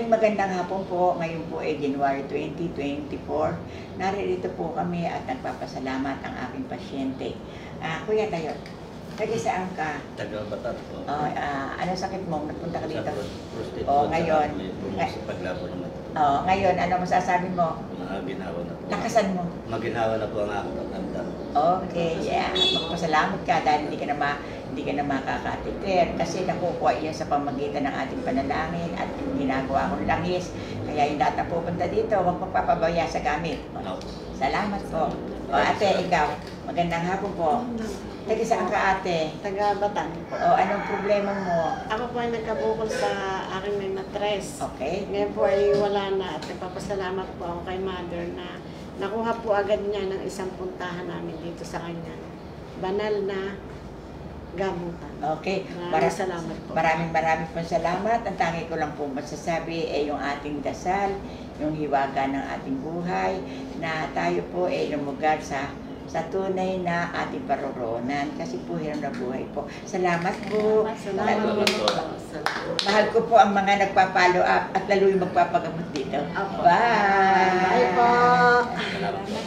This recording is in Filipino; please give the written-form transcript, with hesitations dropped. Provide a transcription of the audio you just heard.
Magandang hapon po. Ngayon po ay January 2024. Naririto po kami at nagpapasalamat ang aking pasyente. Kuya Tayo, taga saan ka? Taga Batat po. Ano sakit mo? Nagpunta ka dito? Prostate ngayon. Sa paglabo naman. Ngayon, ano masasabi mo? Maginawa na po. Lakasan mo. Maginawa na po ang aking pagkanda. Okay, yeah. Magpasalamat ka dahil hindi ka na makakatitir kasi nakukuha iyan sa pamagitan ng ating panalangin at ginagawa kong langis. Kaya yung lahat na pupunta dito, huwag magpapabaya sa gamit. Salamat po. Ate, ikaw, magandang hapon po. Taga saan ka, ate? Taga Batan. Anong problema mo? Ako po ay nagkabukol sa aking may matres. Okay. Ngayon po ay wala na at nagpapasalamat po ako kay mother na nakuha po agad niya ng isang puntahan namin dito sa kanya. Banal na gamutan. Okay. Maraming salamat po. Maraming pong salamat. Ang tangi ko lang po masasabi ay yung ating dasal, yung hiwaga ng ating buhay, na tayo po ay lumugad sa tunay na ating paroroonan kasi po hirap na buhay po. Salamat po. Salamat po. Mahal ko po ang mga nagpa-follow up at lalo yung magpapagamot dito. Bye! Bye po! Salamat po.